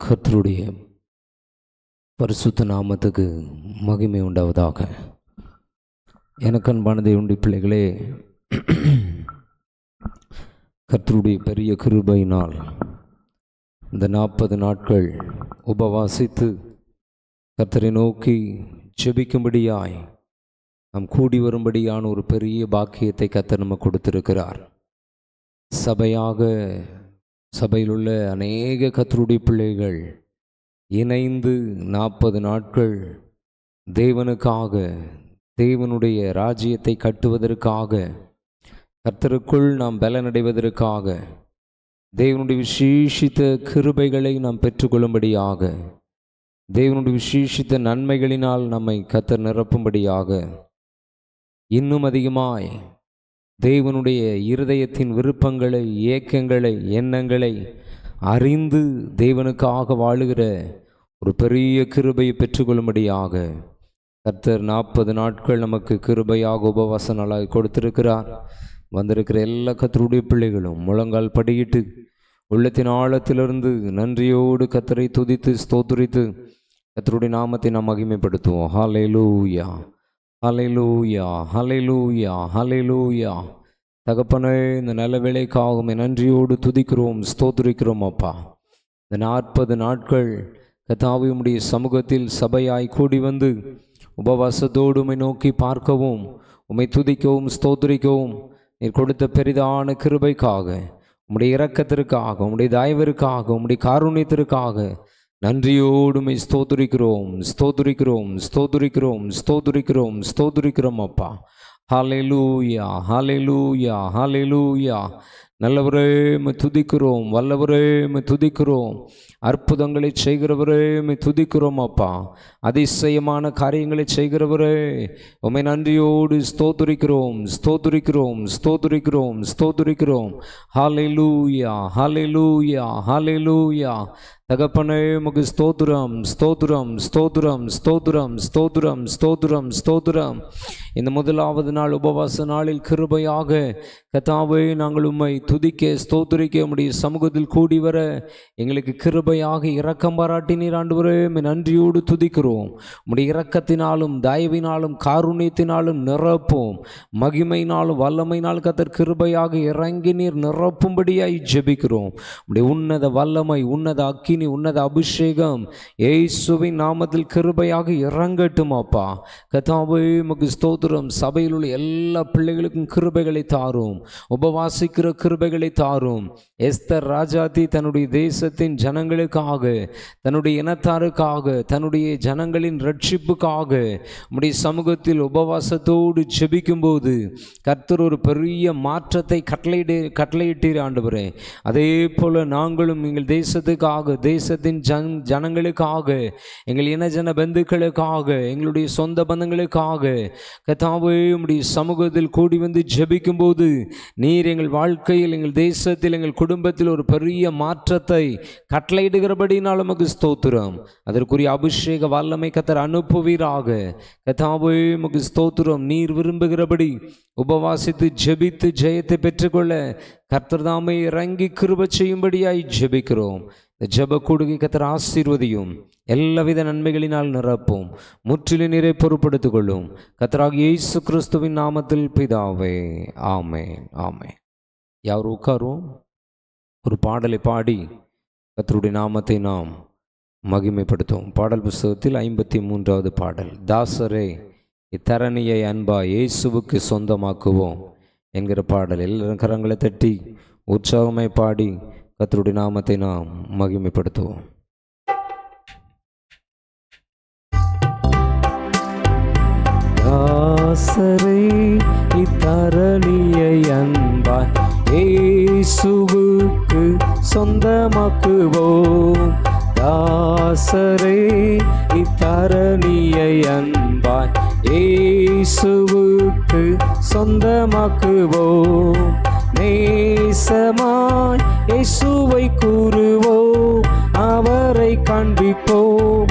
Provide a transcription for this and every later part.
கர்த்தருடைய பரிசுத்த நாமத்துக்கு மகிமை உண்டாவதாக. எனக்கு அன்பான தேவனுடைய பிள்ளைகளே, கர்த்தருடைய பெரிய கிருபையினால் இந்த 40 நாட்கள் உபவாசித்து கர்த்தரை நோக்கி ஜெபிக்கும்படியாய் நாம் கூடி வரும்படியான ஒரு பெரிய பாக்கியத்தை கர்த்தர் நமக்கு கொடுத்திருக்கிறார். சபையில் உள்ள அநேக கர்த்தருடைய பிள்ளைகள் இணைந்து 40 நாட்கள் தேவனுக்காக, தேவனுடைய ராஜ்யத்தை கட்டுவதற்காக, கர்த்தருக்குள் நாம் பலனடைவதற்காக, தேவனுடைய விசேஷித்த கிருபைகளை நாம் பெற்றுக்கொள்ளும்படியாக, தேவனுடைய விசேஷித்த நன்மைகளினால் நம்மை கர்த்தர் நிரப்பும்படியாக, இன்னும் அதிகமாய் தேவனுடைய இருதயத்தின் விருப்பங்களை, ஏக்கங்களை, எண்ணங்களை அறிந்து தேவனுக்காக வாழுகிற ஒரு பெரிய கிருபையை பெற்றுக்கொள்ளும்படியாக கர்த்தர் 40 நாட்கள் நமக்கு கிருபையாக உபவாச நாளாக கொடுத்திருக்கிறார். வந்திருக்கிற எல்லா கர்த்தருடைய பிள்ளைகளும் முழங்கால் படியிட்டு உள்ளத்தின் ஆழத்திலிருந்து நன்றியோடு கர்த்தரை துதித்து ஸ்தோத்திரித்து கர்த்தருடைய நாமத்தை நாம் மகிமைப்படுத்துவோம். ஹல்லேலூயா, ஹல்லேலூயா, ஹல்லேலூயா, ஹல்லேலூயா. தகப்பனே, இந்த நல்ல வேளைக்காக நன்றியோடு துதிக்கிறோம், ஸ்தோத்திரிக்கிறோம் அப்பா. இந்த 40 நாட்கள் கர்த்தாவே உம்முடைய சமூகத்தில் சபையாய் கூடி வந்து உபவாசத்தோடு உம்மை நோக்கி பார்க்கவும், உம்மை துதிக்கவும், ஸ்தோத்திரிக்கவும் நீர் கொடுத்த பெரிதான கிருபைக்காக, உம்முடைய இரக்கத்திற்காக, உம்முடைய தயவிற்காக, உம்முடைய காருண்யத்திற்காக நன்றியோடு உம்மை ஸ்தோத்திரிக்கிறோம், ஸ்தோத்திரிக்கிறோம், ஸ்தோத்திரிக்கிறோம், ஸ்தோத்திரிக்கிறோம், ஸ்தோத்திரிக்கிறோம் அப்பா. ஹல்லேலூயா, ஹல்லேலூயா, ஹல்லேலூயா. நல்லவரே உம்மை துதிக்கிறோம், வல்லவரே உம்மை துதிக்கிறோம், அற்புதங்களை செய்கிறவரே உம்மை துதிக்கிறோம் அப்பா. அதிசயமான காரியங்களை செய்கிறவரே உம்மை நன்றியோடு ஸ்தோத்திரிக்கிறோம், ஸ்தோத்திரிக்கிறோம், ஸ்தோத்திரிக்கிறோம், ஸ்தோத்திரிக்கிறோம். ஹல்லேலூயா, ஹல்லேலூயா, ஹல்லேலூயா. தகப்பனே உமக்கு ஸ்தோத்திரம், ஸ்தோத்திரம், ஸ்தோத்திரம், ஸ்தோத்திரம், ஸ்தோத்திரம், ஸ்தோத்திரம், ஸ்தோத்திரம். இந்த முதலாவது நாள் உபவாச நாளில் கிருபையாக கர்த்தாவே நாங்கள் உம்மை துதிக்க, ஸ்தோத்திரிக்க, உம்முடைய சமூகத்தில் கூடி வர எங்களுக்கு கிருபையாக இரக்கம் பாராட்டினீர் ஆண்டவரே. நன்றியோடு துதிக்கிறோம். உம்முடைய இரக்கத்தினாலும் தயவினாலும் காருண்யத்தினாலும் நிரப்போம், மகிமையினாலும் வல்லமையினால் கர்த்தர் கிருபையாக இறங்கி நீர் நிரப்பும்படியாய் ஜெபிக்கிறோம். உம்முடைய உன்னத வல்லமை, உன்னத அக்கினி, உன்னத அபிஷேகம் இயேசுவின் நாமத்தில் கிருபையாக இறங்கட்டும் அப்பா. கர்த்தாவே உமக்கு ஸ்தோத்திரம். சபையில் உள்ள எல்லா பிள்ளைகளுக்கும் கிருபைகளை தாரும், உபவாசிக்கிற கிருபைகளை தாரும். எஸ்தர் ராஜாத்தி தன்னுடைய தேசத்தின் ஜனங்களுக்காக, தன்னுடைய இனத்தாருக்காக, தன்னுடைய ஜனங்களின் ரட்சிப்புக்காக உம்முடைய சமூகத்தில் உபவாசத்தோடு ஜெபிக்கும் போது கர்த்தர் ஒரு பெரிய மாற்றத்தை கட்டளையிட்டீர் ஆண்டவரே. அதே போல நாங்களும் எங்கள் தேசத்துக்காக, தேசத்தின் ஜனங்களுக்காக, எங்கள் இனஜன பந்துக்களுக்காக, எங்களுடைய சொந்த பந்தங்களுக்காக கர்த்தாவே உம்முடைய சமூகத்தில் கூடி வந்து ஜெபிக்கும் போது நீர் எங்கள் வாழ்க்கையில், எங்கள் தேசத்தில், எங்கள் குடும்பத்தில் ஒரு பெரிய மாற்றத்தை கட்டளையிடுகிறபடினால் நமக்கு ஸ்தோத்திரம். அதற்குரிய அபிஷேக வல்லமை கர்த்தர் அனுப்புவீராக. கர்த்தாவே உமக்கு ஸ்தோத்திரம். நீர் விரும்புகிறபடி உபவாசித்து ஜெபித்து ஜெயத்தை பெற்றுக்கொள்ள கர்த்தர் தாமே இறங்கி கிருபை செய்யும்படியாய் ஜெபிக்கிறோம். இந்த ஜெப கூடுகை கர்த்தர் ஆசீர்வதியும், எல்லாவித நன்மைகளினால் நிரப்பும், முற்றிலும் நீரை பொறுப்படுத்திக் கொள்ளும். கர்த்தராகிய இயேசு கிறிஸ்துவின் நாமத்தில் பிதாவே, ஆமென், ஆமென். யார் உட்காரும்? ஒரு பாடலை பாடி கர்த்தருடைய நாமத்தை நாம் மகிமைப்படுத்துவோம். பாடல் புஸ்தகத்தில் 53வது பாடல். தாசரே இத்தரணியை அன்பா இயேசுவுக்கு சொந்தமாக்குவோம் என்கிற பாடல். எல்லாரும் கரங்களை தட்டி உற்சாகமாய் பாடி கர்த்தருடைய நாமத்தை நாம் மகிமைப்படுத்துவோம். தாசரே இத்தரணியை அன்பா இயேசுவுக்கு சொந்தமாக்குவோம். தாசரே இத்தரணியை அன்பாய் இயேசுவுக்கு சொந்தமாக்குவோம். நேசமாய் இயேசுவை கூறுவோம், அவரை காண்பிப்போம்,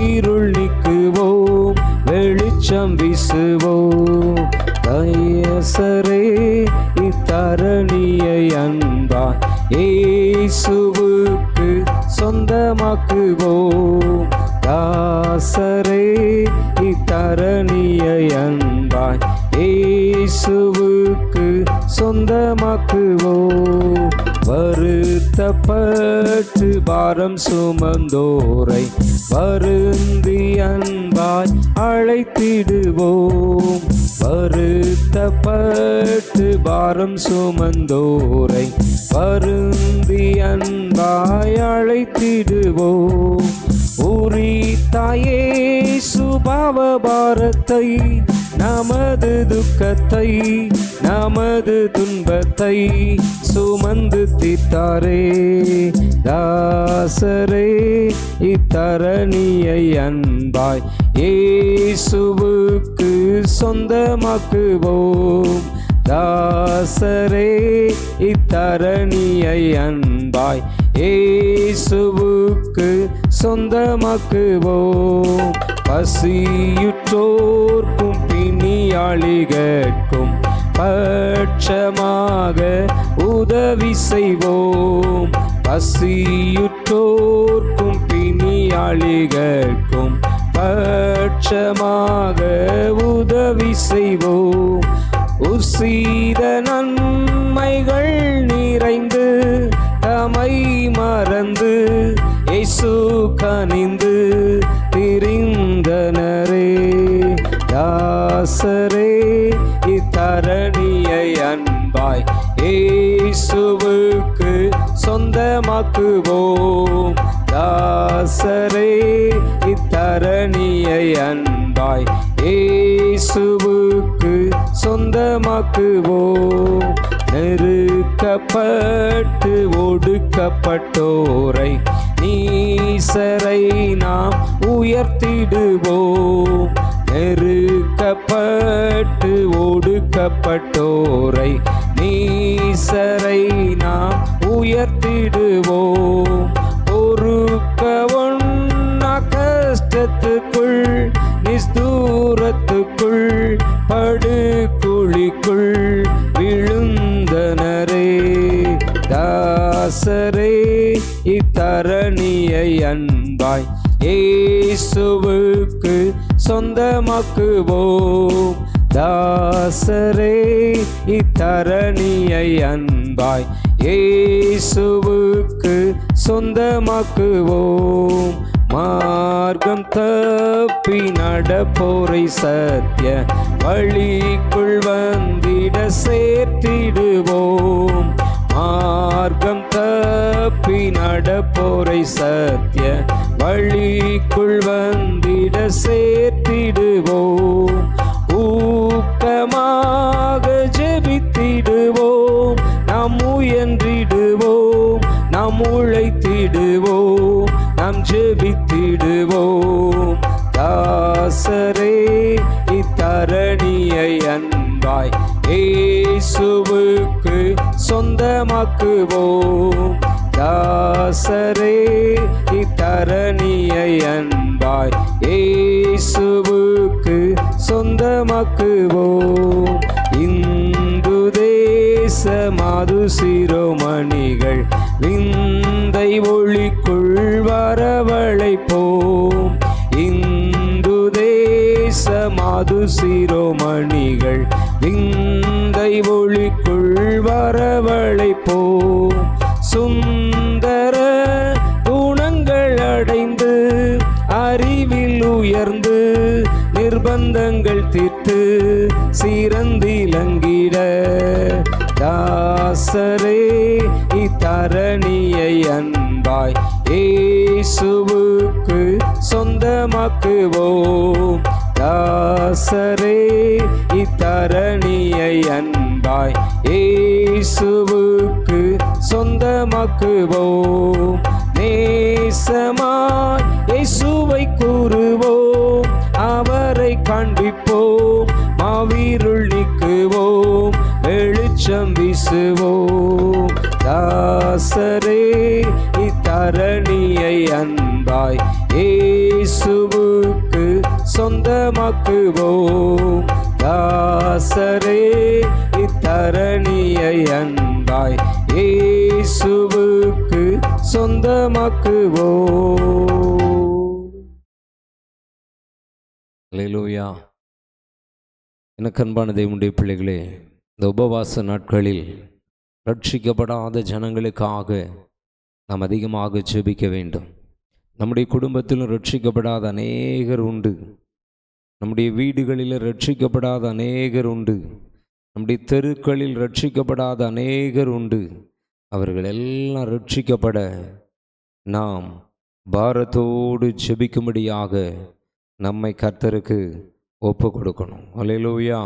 இருள் நீக்குவோம், வெளிச்சம் வீசுவோம். தாசரே இத்தரணியை அன்பாய் இயேசுவுக்கு சொந்த சொந்தமாக்குவோம். தாசரே இத்தரணியை அன்பாய் இயேசுவுக்கு சொந்தமாக்குவோம். வருத்தப்பட்டு பாரம் சுமந்தோரை வருந்தி அன்பாய் அழைத்திடுவோம். வருத்தப்பட்டு பாரம் சுமந்தோரை வருந்தி அன்பாய் அழைத்திடுவோம். உரித்தாயே சுபாவ பாரத்தை, நமது துக்கத்தை, நமது துன்பத்தை சுமந்து தீர்த்தாரே. தாசரே இத்தரணியை அன்பாய் இயேசுவுக்கு சொந்தமாக்குவோம். தாசரே இத்தரணியை அன்பாய் இயேசுவுக்கு சொந்தமாக்குவோம். பசியுற்றோர்க்கும் பிணியாளிகட்கும் பட்சமாக உதவி செய்வோம். பசியுற்றோர்க்கும் பிணியாளிகட்கும் பட்சமாக உதவி செய்வோம். உசீத நன்மைகள் நிறைந்து தமை மறந்து இயேசு கனிந்து திரிந்தனரே. தாசரே இத்தரணியை அன்பாய் இயேசுவுக்கு சொந்தமாக்குவோம். தாசரே இத்தரணியை அன்பாய் இயேசுவுக்கு சொந்தமாக்குவோம். நெருக்கப்பட்டு ஒடுக்கப்பட்டோரை நீசரை நாம் உயர்த்திடுவோம். நெருக்கப்பட்டு ஒடுக்கப்பட்டோரை நீசரை நாம் உயர்த்திடுவோம். பொறுக்க ஒண்ணா கஷ்டத்துக்குள் நிஸ்தூரத்துக்குள் படுகுழிக்குள் விழுந்தனரே. தாசரே இத்தரணியை அன்பாய் இயேசுவுக்கு சொந்தமாக்குவோம். தாசரே இத்தரணியை அன்பாய் இயேசுவுக்கு சொந்தமாக்குவோம். மார்க்கம் தப்பி நடப்போரை சத்திய வழிக்குள் வந்திட சேர்த்திடுவோம். மார்க்கம் தப்பி நடப்போரை சத்திய வழிக்குள் வந்திட சேர்த்திடுவோம். ஊக்கமாக ஜெபித்திடுவோம். நாம் முயன்றிடுவோம், நாம் உழைத்திடுவோம், நாம் ஜெபித்திடுவோம். தாசரே இத்தரணியை அன்பாய் இயேசுவுக்கு சொந்தமாக்குவோம். தாசரே இத்தரணியை அன்பாய் இயேசுவுக்கு சொந்தமாக்குவோம். இந்து தேச மாது சிரோமணிகள் விந்தை ஒளிக்குள் வரவழைப்போம். இந்து தேச மாது சிரோமணிகள் விந்தை ஒளிக்குள் வரவழைப்போம். சுந்தர குணங்கள் அடைந்து அறிவில் உயர்ந்து நிர்பந்தங்கள் தீர்த்து சிறந்திலங்கிட. தாசரே இத்தரணியை அன்பாய் இயேசுவுக்கு சொந்தமாக்குவோம். தாசரே இத்தரணியை அன்பாய் இயேசுவுக்கு சொந்தமாக்குவோம். நேசமாய் இயேசுவை கூறுவோம், அவரை காண்பிப்போம், மாவீருள் நீக்குவோம், வெளிச்சம் வீசுவோம். தாசரே இத்தரணியை அன்பாய் இயேசுவுக்கு சொந்தமாக்குவோம். தாசரே இத்தரணியை அன்பாய் இயேசுவுக்கு சொந்தமாக்குவோம். அல்லேலூயா. எனக்கு அன்பான தேவனுடைய பிள்ளைகளே, இந்த உபவாச நாட்களில் ரட்சிக்கப்படாத ஜனங்களுக்காக நாம் அதிகமாக ஜெபிக்க வேண்டும். நம்முடைய குடும்பத்திலும் ரட்சிக்கப்படாத அநேகர் உண்டு. நம்முடைய வீடுகளில் ரட்சிக்கப்படாத அநேகர் உண்டு. நம்முடைய தெருக்களில் ரட்சிக்கப்படாத அநேகர் உண்டு. அவர்கள் எல்லாம் ரட்சிக்கப்பட நாம் பாரத்தோடு ஜெபிக்கும்படியாக நம்மை கர்த்தருக்கு ஒப்பு கொடுக்கணும். அல்லேலூயா.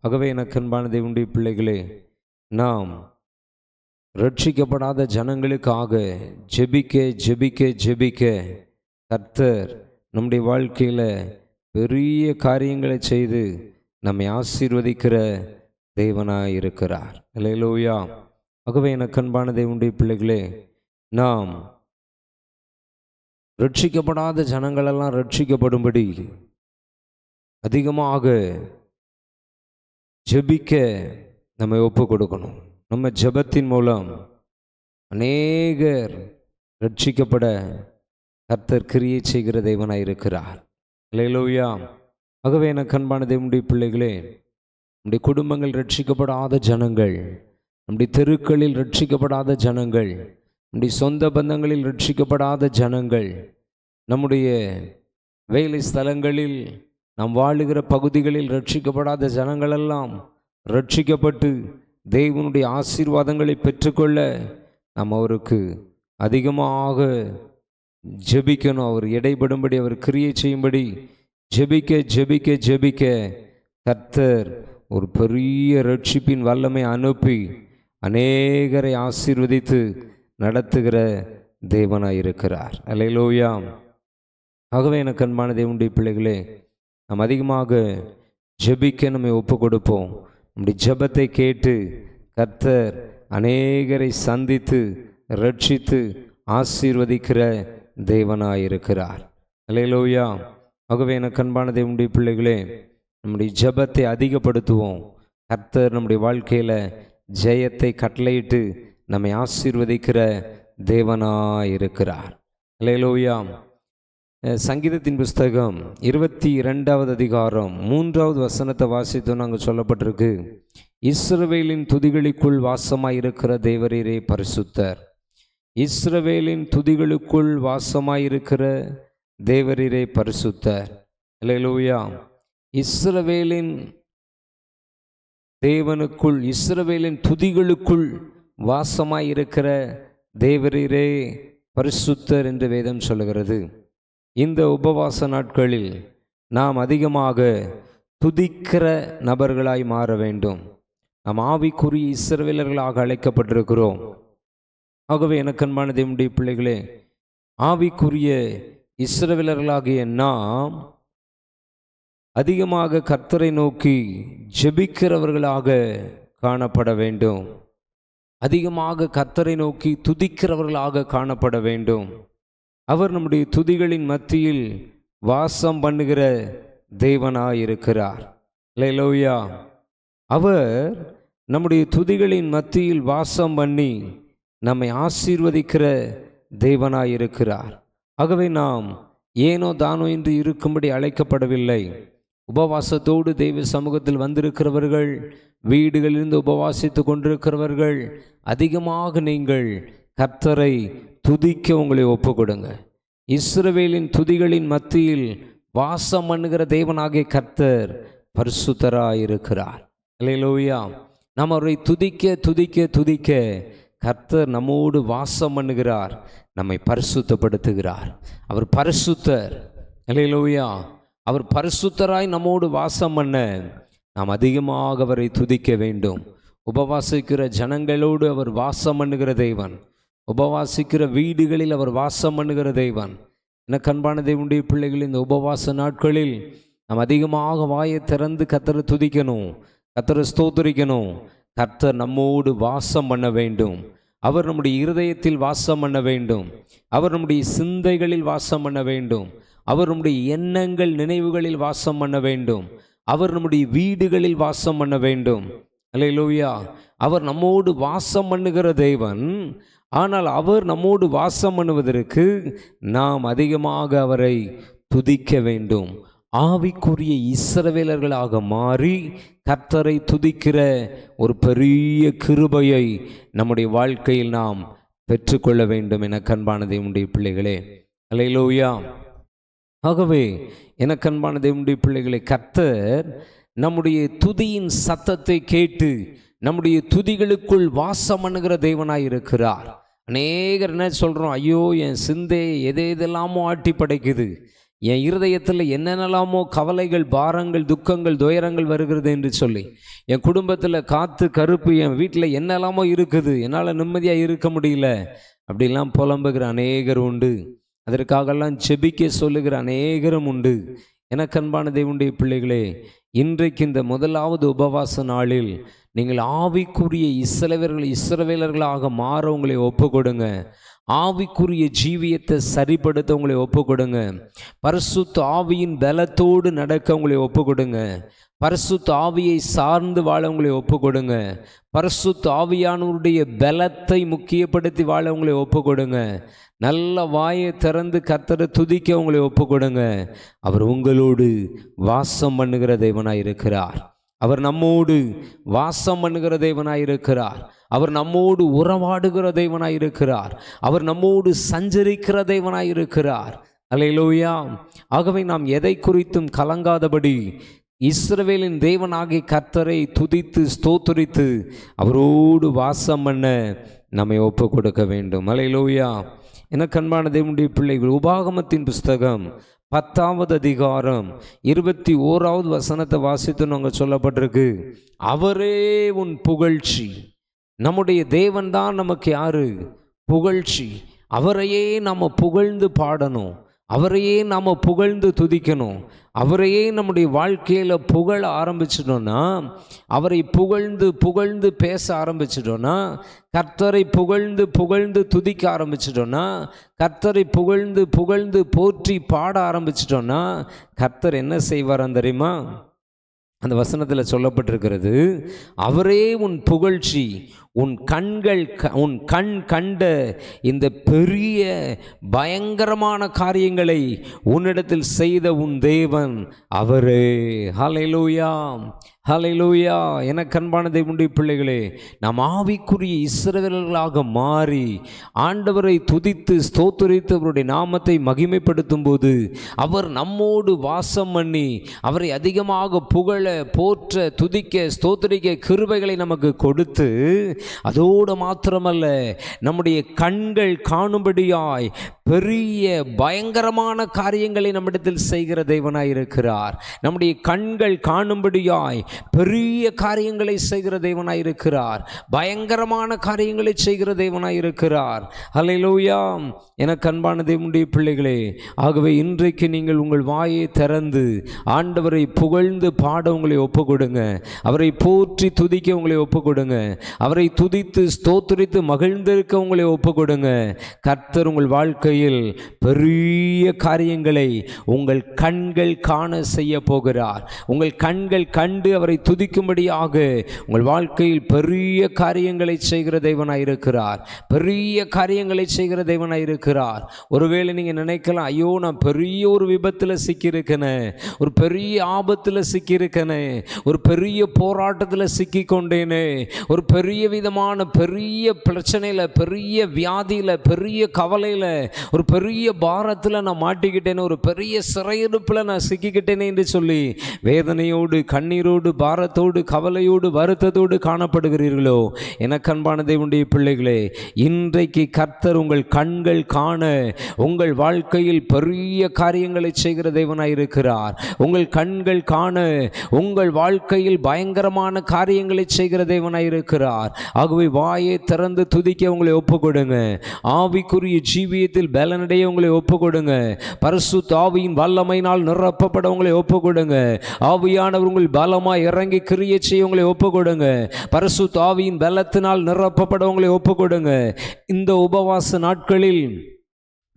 ஆகவே எனக்கு அன்பான தேவனுடைய பிள்ளைகளே, நாம் ரட்சிக்கப்படாத ஜனங்களுக்காக ஜெபிக்க ஜெபிக்க ஜெபிக்க கர்த்தர் நம்முடைய வாழ்க்கையில் பெரிய காரியங்களை செய்து நம்மை ஆசீர்வதிக்கிற தேவனாய் இருக்கிறார். அல்லேலூயா. ஆகவே எனக்கு அன்பான தேவனுடைய பிள்ளைகளே, நாம் ரட்சிக்கப்படாத ஜனங்களெல்லாம் ரட்சிக்கப்படும்படி அதிகமாக ஜெபிக்க நம்ம ஒப்பு கொடுக்கணும். நம்ம ஜெபத்தின் மூலம் அநேகர் ரட்சிக்கப்பட கர்த்தர் கிரியை செய்கிற தேவனாய் இருக்கிறார். அல்லேலூயா. ஆகவே எனக்கு அன்பான தேவனுடைய பிள்ளைகளே, நம்முடைய குடும்பங்கள் ரட்சிக்கப்படாத ஜனங்கள், நம்முடைய தெருக்களில் ரட்சிக்கப்படாத ஜனங்கள், நம்முடைய சொந்த பந்தங்களில் ரட்சிக்கப்படாத ஜனங்கள், நம்முடைய வேலை ஸ்தலங்களில் நாம் வாழுகிற பகுதிகளில் ரட்சிக்கப்படாத ஜனங்களெல்லாம் ரட்சிக்கப்பட்டு தேவனுடைய ஆசீர்வாதங்களை பெற்றுக்கொள்ள நாம் அவருக்கு அதிகமாக ஜெபிக்கணும். அவர் இடைபடும்படி, அவர் கிரியை செய்யும்படி ஜெபிக்க ஜெபிக்க ஜெபிக்க கர்த்தர் ஒரு பெரிய ரட்சிப்பின் வல்லமை அனுப்பி அநேகரை ஆசீர்வதித்து நடத்துகிற தேவனாய் இருக்கிறார். அல்லேலூயா. ஆகவே எனக்கு அன்பான தேவனுடைய பிள்ளைகளே, நாம் அதிகமாக ஜெபிக்க நம்மை ஒப்பு கொடுப்போம். நம்முடைய ஜெபத்தை கேட்டு கர்த்தர் அநேகரை சந்தித்து ரட்சித்து ஆசீர்வதிக்கிற தேவனாய் இருக்கிறார். அல்லேலூயா. ஆகவே எனக்கு அன்பான தேவனுடைய பிள்ளைகளே, நம்முடைய ஜெபத்தை அதிகப்படுத்துவோம். கர்த்தர் நம்முடைய வாழ்க்கையில் ஜெயத்தை கட்டளையிட்டு நம்மை ஆசீர்வதிக்கிற தேவனாய் இருக்கிறார். அல்லேலூயா. சங்கீதத்தின் புஸ்தகம் 22வது அதிகாரம் 3வது வசனத்தை வாசித்தோம். நாங்கள் சொல்லப்பட்டிருக்கு, இஸ்ரவேலின் துதிகளுக்குள் வாசமாயிருக்கிற தேவரீரே பரிசுத்தர். இஸ்ரவேலின் துதிகளுக்குள் வாசமாயிருக்கிற தேவரீரே பரிசுத்தர். அல்லேலூயா. இஸ்ரவேலின் தேவனுக்குள், இஸ்ரவேலின் துதிகளுக்குள் வாசமாயிருக்கிற தேவரீரே பரிசுத்தர் என்று வேதம் சொல்லுகிறது. இந்த உபவாச நாட்களில் நாம் அதிகமாக துதிக்கிற நபர்களாய் மாற வேண்டும். நாம் ஆவிக்குரிய இஸ்ரவேலர்களாக அழைக்கப்பட்டிருக்கிறோம். ஆகவே எனக்கு அன்பான தேவனுடைய பிள்ளைகளே, ஆவிக்குரிய இஸ்ரவேலர்களாகிய நாம் அதிகமாக கர்த்தரை நோக்கி ஜெபிக்கிறவர்களாக காணப்பட வேண்டும். அதிகமாக கர்த்தரை நோக்கி துதிக்கிறவர்களாக காணப்பட வேண்டும். அவர் நம்முடைய துதிகளின் மத்தியில் வாசம் பண்ணுகிற தேவனாயிருக்கிறார். அல்லேலூயா. அவர் நம்முடைய துதிகளின் மத்தியில் வாசம் பண்ணி நம்மை ஆசீர்வதிக்கிற தேவனாயிருக்கிறார். ஆகவே நாம் ஏனோ தானோ என்று இருக்கும்படி அழைக்கப்படவில்லை. உபவாசத்தோடு தெய்வ சமூகத்தில் வந்திருக்கிறவர்கள், வீடுகளிலிருந்து உபவாசித்து கொண்டிருக்கிறவர்கள், அதிகமாக நீங்கள் கர்த்தரை துதிக்க உங்களை ஒப்பு கொடுங்க. இஸ்ரவேலின் துதிகளின் மத்தியில் வாசம் பண்ணுகிற தேவனாகிய கர்த்தர் பரிசுத்தராயிருக்கிறார். அல்லேலூயா. நாம் அவரை துதிக்க துதிக்க துதிக்க கர்த்தர் நம்மோடு வாசம் பண்ணுகிறார், நம்மை பரிசுத்தப்படுத்துகிறார். அவர் பரிசுத்தர். அல்லேலூயா. அவர் பரிசுத்தராய் நம்மோடு வாசம் பண்ண நாம் அதிகமாக அவரை துதிக்க வேண்டும். உபவாசிக்கிற ஜனங்களோடு அவர் வாசம் பண்ணுகிற தேவன். உபவாசிக்கிற வீடுகளில் அவர் வாசம் பண்ணுகிற தேவன். எனக்கு அன்பான தேவனுடைய பிள்ளைகள், இந்த உபவாச நாட்களில் நாம் அதிகமாக வாயை திறந்து கர்த்தரை துதிக்கணும், கர்த்தரை ஸ்தோத்திரிக்கணும். கர்த்தர் நம்மோடு வாசம் பண்ண வேண்டும். அவர் நம்முடைய இருதயத்தில் வாசம் பண்ண வேண்டும். அவர் நம்முடைய சிந்தைகளில் வாசம் பண்ண வேண்டும். அவர் நம்முடைய எண்ணங்கள் நினைவுகளில் வாசம் பண்ண வேண்டும். அவர் நம்முடைய வீடுகளில் வாசம் பண்ண வேண்டும். அல்லேலூயா. அவர் நம்மோடு வாசம் பண்ணுகிற தேவன். ஆனால் அவர் நம்மோடு வாசம் பண்ணுவதற்கு நாம் அதிகமாக அவரை துதிக்க வேண்டும். ஆவிக்குரிய இஸ்ரவேலர்களாக மாறி கர்த்தரை துதிக்கிற ஒரு பெரிய கிருபையை நம்முடைய வாழ்க்கையில் நாம் பெற்றுக்கொள்ள வேண்டும் என கண்பான தேவனுடைய பிள்ளைகளே. அல்லேலூயா. ஆகவே எனக்கு அன்பான தேவனுடைய பிள்ளைகளை, கர்த்தர் நம்முடைய துதியின் சத்தத்தை கேட்டு நம்முடைய துதிகளுக்குள் வாசம் பண்ணுகிற தேவனாய் இருக்கிறார். அநேகர் என்ன சொல்கிறோம், ஐயோ என் சிந்தை எதெல்லாமோ ஆட்டி படைக்குது, என் இருதயத்தில் என்னென்னலாமோ கவலைகள், பாரங்கள், துக்கங்கள், துயரங்கள் வருகிறது என்று சொல்லி, என் குடும்பத்தில் காற்று கருப்பு, என் வீட்டில் என்னெல்லாமோ இருக்குது, என்னால் நிம்மதியாக இருக்க முடியல, அப்படிலாம் புலம்புகிற அநேகர் உண்டு. அதற்காகலாம் ஜெபிக்க சொல்லுகிற அநேகரும் உண்டு. எனக்கு அன்பான தேவனுடைய பிள்ளைகளே, இன்றைக்கு இந்த முதலாவது உபவாச நாளில் நீங்கள் ஆவிக்குரிய இஸ்ரவேலர்களாக மாற உங்களை ஒப்பு கொடுங்க. ஆவிக்குரிய ஜீவியத்தை சரிப்படுத்த உங்களை ஒப்பு கொடுங்க. பரிசுத்த ஆவியின் பலத்தோடு நடக்க உங்களை ஒப்பு கொடுங்க. பரிசுத்த ஆவியை சார்ந்து வாழ உங்களை ஒப்பு கொடுங்க. பரிசுத்த ஆவியானவருடைய பலத்தை முக்கியப்படுத்தி வாழ உங்களை ஒப்பு கொடுங்க. நல்ல வாயை திறந்து கர்த்தரை துதிக்க உங்களை ஒப்பு கொடுங்க. அவர் உங்களோடு வாசம் பண்ணுகிற தேவனாய் இருக்கிறார். அவர் நம்மோடு வாசம் பண்ணுகிற தேவனாய் இருக்கிறார். அவர் நம்மோடு உறவாடுகிற தேவனாய் இருக்கிறார். அவர் நம்மோடு சஞ்சரிக்கிற தேவனாய் இருக்கிறார். அல்லேலூயா. ஆகவே நாம் எதை குறித்தும் கலங்காதபடி இஸ்ரவேலின் தேவனாகிய கர்த்தரை துதித்து ஸ்தோத்திரித்து அவரோடு வாசம் பண்ண நம்மை ஒப்பு கொடுக்க வேண்டும். அல்லேலூயா. எனக்கு அன்பான தேவனுடைய பிள்ளைகள், உபாகமத்தின் புஸ்தகம் 10வது அதிகாரம் 21வது வசனத்தை வாசித்து நாங்கள் சொல்லப்பட்டிருக்கு, அவரே உன் புகழ்ச்சி. நம்முடைய தேவன் தான் நமக்கு யாரு? புகழ்ச்சி. அவரையே நாம் புகழ்ந்து பாடணும், அவரையே நாம் புகழ்ந்து துதிக்கணும். அவரையே நம்முடைய வாழ்க்கையில் புகழ ஆரம்பிச்சிட்டோன்னா, அவரை புகழ்ந்து புகழ்ந்து பேச ஆரம்பிச்சிட்டோன்னா, கர்த்தரை புகழ்ந்து புகழ்ந்து துதிக்க ஆரம்பிச்சிட்டோன்னா, கர்த்தரை புகழ்ந்து புகழ்ந்து போற்றி பாட ஆரம்பிச்சிட்டோன்னா, கர்த்தர் என்ன செய்வாராம் தெரியுமா? அந்த வசனத்தில் சொல்லப்பட்டிருக்கிறது, அவரே உன் புகழ்ச்சி, உன் கண் கண்ட இந்த பெரிய பயங்கரமான காரியங்களை உன்னிடத்தில் செய்த உன் தேவன் அவரே. ஹல்லேலூயா, ஹல்லேலூயா. எனக்கு அன்பான தேவனுடைய பிள்ளைகளே, நாம் ஆவிக்குரிய இஸ்ரவேலர்களாக மாறி ஆண்டவரை துதித்து ஸ்தோத்திரித்து அவருடைய நாமத்தை மகிமைப்படுத்தும் போது அவர் நம்மோடு வாசம் பண்ணி அவரை அதிகமாக புகழ, போற்ற, துதிக்க, ஸ்தோத்திரிக்க கிருபைகளை நமக்கு கொடுத்து, அதோடு மாத்திரமல்ல, நம்முடைய கண்கள் காணும்படியாய் பெரிய பயங்கரமான காரியங்களை நம்மிடத்தில் செய்கிற தேவனாய் இருக்கிறார். நம்முடைய கண்கள் காணும்படியாய் பெரிய காரியங்களை செய்கிற தேவனாய் இருக்கிறார். பயங்கரமான காரியங்களை செய்கிற தேவனாய் இருக்கிறார். ஹல்லேலூயா. எனக்கு அன்பான தேவனுடைய பிள்ளைகளே, ஆகவே இன்றைக்கு நீங்கள் உங்கள் வாயை திறந்து ஆண்டவரை புகழ்ந்து பாட உங்களை ஒப்பு கொடுங்க. அவரை போற்றி துதிக்க உங்களை ஒப்பு கொடுங்க. அவரை துதித்து ஸ்தோத்திரித்து மகிழ்ந்திருக்க உங்களை ஒப்பு கொடுங்க. கர்த்தர் உங்கள் வாழ்க்கையில் பெரிய காரியங்களை உங்கள் கண்கள் காண செய்ய போகிறார். உங்கள் கண்கள் கண்டு அவரை துதிக்கும்படியாக உங்கள் வாழ்க்கையில் பெரிய காரியங்களை செய்கிற தேவனாய் இருக்கிறார். பெரிய காரியங்களை செய்கிற தேவனாய் இருக்கிறார். ஒருவேளை நீங்க நினைக்கலாம், ஐயோ நான் பெரிய ஒரு விபத்தில் சிக்கியிருக்கேனே, ஒரு பெரிய ஆபத்தில் சிக்கியிருக்கேனே, ஒரு பெரிய போராட்டத்தில் சிக்கி கொண்டேனே, ஒரு பெரிய விதமான பெரிய பிரச்சனையில், பெரிய வியாதியில், பெரிய கவலையில், ஒரு பெரிய பாரத்தில் நான் மாட்டிக்கிட்டேனே, ஒரு பெரிய சிறையிருப்பில் நான் சிக்கிக்கிட்டேனே என்று சொல்லி வேதனையோடு, கண்ணீரோடு, பாரத்தோடு, கவலையோடு, வருத்தத்தோடு காணப்படுகிறீர்களோ? எனக்கு அன்பான தேவனுடைய பிள்ளைகளே, இன்றைக்கு கர்த்தர் உங்கள் கண்கள் காண உங்கள் வாழ்க்கையில் பெரிய காரியங்களை செய்கிற தேவனாய் இருக்கிறார். உங்கள் கண்கள் காண உங்கள் வாழ்க்கையில் பயங்கரமான காரியங்களை செய்கிற தேவனாய் இருக்கிறார். ஆகவே வாயை திறந்து துதிக்க உங்களை ஒப்பு கொடுங்க. ஆவிக்குரிய ஜீவியத்தில் பலனடைய உங்களை ஒப்பு கொடுங்க. பரிசுத்த ஆவியின் வல்லமையினால் நிரப்பப்பட உங்களை ஒப்பு கொடுங்க. ஆவியானவர் உங்கள் பலமாய் இறங்கி கிரியை செய்ய உங்களை ஒப்பு கொடுங்க. பரிசுத்த ஆவியின் பலத்தினால் நிரப்பப்பட உங்களை ஒப்பு கொடுங்க. இந்த உபவாச நாட்களில்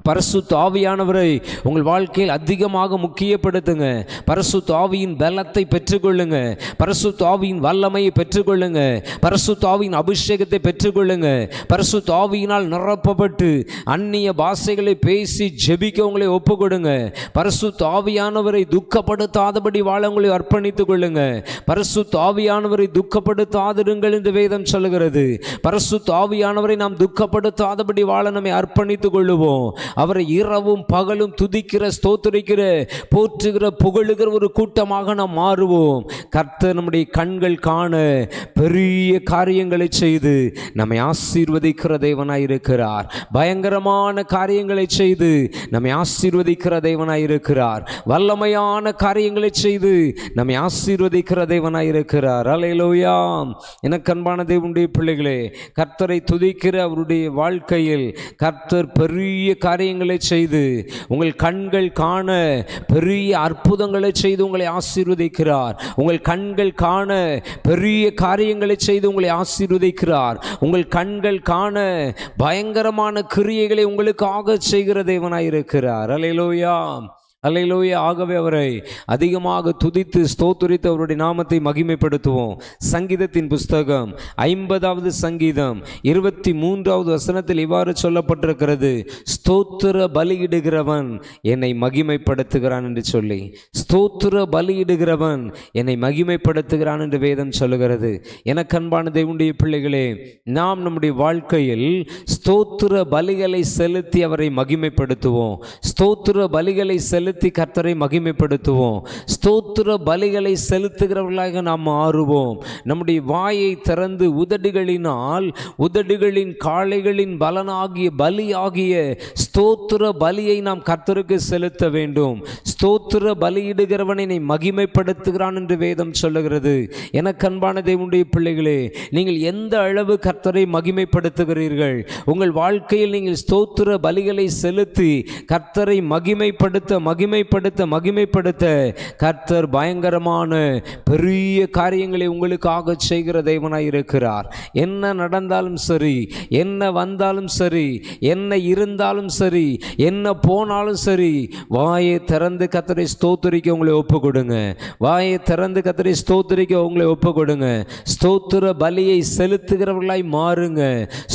பரிசுத்த ஆவியானவரை உங்கள் வாழ்க்கையில் அதிகமாக முக்கியப்படுத்துங்க. பரிசுத்த ஆவியின் பலத்தை பெற்றுக்கொள்ளுங்க. பரிசுத்த ஆவியின் வல்லமையை பெற்றுக்கொள்ளுங்க. பரிசுத்த ஆவியின் அபிஷேகத்தை பெற்றுக்கொள்ளுங்க. பரிசுத்த ஆவியினால் நிரப்பப்பட்டு அந்நிய பாஷைகளை பேசி ஜெபிக்க உங்களை ஒப்பு கொடுங்க. பரிசுத்த ஆவியானவரை துக்கப்படுத்தாதபடி வாழ உங்களை அர்ப்பணித்துக் கொள்ளுங்க. பரிசுத்த ஆவியானவரை துக்கப்படுத்தாதிருங்கள் என்று வேதம் சொல்லுகிறது. பரிசுத்த ஆவியானவரை நாம் துக்கப்படுத்தாதபடி வாழ நம்மை அர்ப்பணித்துக் கொள்ளுவோம். அவரை இரவும் பகலும் துதிக்கிற, ஸ்தோத்திரிக்கிற, போற்றுகிற, புகழுகிற ஒரு கூட்டமாக நாம் மாறுவோம். கர்த்தர் நம்முடைய கண்கள் காண பெரிய காரியங்களை செய்து நம்மை ஆசீர்வதிக்கிற தேவனாய் இருக்கிறார். பயங்கரமான காரியங்களை செய்து நம்மை ஆசீர்வதிக்கிற தேவனாய் இருக்கிறார். வல்லமையான காரியங்களை செய்து நம்மை ஆசீர்வதிக்கிற தேவனாய் இருக்கிறார். அல்லேலூயா. எனக்கு அன்பான தேவனுடைய பிள்ளைகளே, கர்த்தரை துதிக்கிற அவருடைய வாழ்க்கையில் கர்த்தர் பெரிய காரியங்களை செய்து உங்கள் கண்கள் காண பெரிய அற்புதங்களை செய்து உங்களை ஆசீர்வதிக்கிறார். உங்கள் கண்கள் காண பெரிய காரியங்களை செய்து உங்களை ஆசீர்வதிக்கிறார். உங்கள் கண்கள் காண பயங்கரமான கிரியைகளை உங்களுக்காக செய்கிற தேவனாய் இருக்கிறார். அல்லேலூயா, அல்லேலூயா. ஆகவே அவரை அதிகமாக துதித்து ஸ்தோத்திரித்து அவருடைய நாமத்தை மகிமைப்படுத்துவோம். சங்கீதத்தின் புஸ்தகம் 50வது சங்கீதம் 23வது வசனத்தில் இவ்வாறு சொல்லப்பட்டிருக்கிறது, ஸ்தோத்திர பலியிடுகிறவன் என்னை மகிமைப்படுத்துகிறான் என்று சொல்லி, ஸ்தோத்திர பலியிடுகிறவன் என்னை மகிமைப்படுத்துகிறான் என்று வேதம் சொல்லுகிறது. எனக்கு அன்பான தேவனுடைய பிள்ளைகளே, நாம் நம்முடைய வாழ்க்கையில் ஸ்தோத்திர பலிகளை செலுத்தி அவரை மகிமைப்படுத்துவோம். ஸ்தோத்திர பலிகளை செலுத்தி கர்த்தரை மகிமைப்படுத்துவோம். ஸ்தோத்திர பலிகளை செலுத்துகிறவர்களாக நாம் மாறுவோம். நம்முடைய வாயை திறந்து உதடுகளின் காளைகளின் பலனாகிய பலியாகிய ஸ்தோத்திர பலியை நாம் கர்த்தருக்கு செலுத்த வேண்டும். ஸ்தோத்திர பலியிடுகிறவனை மகிமைப்படுத்துகிறான் என்று வேதம் சொல்லுகிறது. எனக்கு அன்பான தேவனுடைய பிள்ளைகளே, நீங்கள் எந்த அளவு கர்த்தரை மகிமைப்படுத்துகிறீர்கள்? உங்கள் வாழ்க்கையில் நீங்கள் ஸ்தோத்திர பலிகளை செலுத்தி கர்த்தரை மகிமைப்படுத்த கர்த்தர் பயங்கரமான பெரிய காரியங்களை உங்களுக்காக செய்கிற தேவனாய் இருக்கிறார். என்ன நடந்தாலும் சரி, என்ன வந்தாலும் சரி, என்ன இருந்தாலும் சரி, என்ன போனாலும் சரி, வாயை திறந்து கர்த்தரை ஸ்தோத்திரிக்க உங்களை ஒப்பு கொடுங்க. வாயை திறந்து கர்த்தரை ஸ்தோத்திரிக்க உங்களை ஒப்பு கொடுங்க. ஸ்தோத்திர பலியை செலுத்துகிறவர்களாய் மாறுங்க.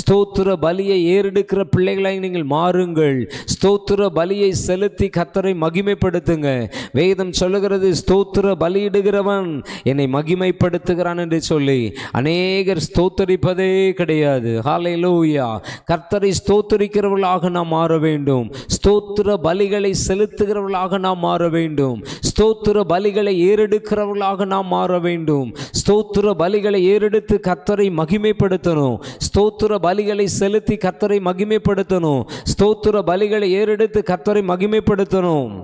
ஸ்தோத்திர பலியை ஏறெடுக்கிற பிள்ளைகளாய் நீங்கள் மாறுங்கள். ஸ்தோத்திர பலியை செலுத்தி கர்த்தரை மகிமைப்படுத்துங்க. வேதம் சொல்லுகிறது, ஸ்தோத்திர பலியிடுகிறவன் என்னை மகிமைப்படுத்துகிறான் என்று சொல்லி அநேகர் ஸ்தோத்தரிப்பதே கிடையாது. ஹல்லேலூயா. கர்த்தரை ஸ்தோத்தரிக்கிறவர்களாக நாம் மாற வேண்டும். ஸ்தோத்திர பலிகளை செலுத்துகிறவர்களாக நாம் மாற வேண்டும். ஸ்தோத்திர பலிகளை ஏறெடுக்கிறவர்களாக நாம் மாற வேண்டும். ஸ்தோத்திர பலிகளை ஏறெடுத்து கர்த்தரை மகிமைப்படுத்தணும். ஸ்தோத்திர பலிகளை செலுத்தி கர்த்தரை மகிமைப்படுத்தணும். ஸ்தோத்திர பலிகளை ஏறெடுத்து கர்த்தரை மகிமைப்படுத்தணும்.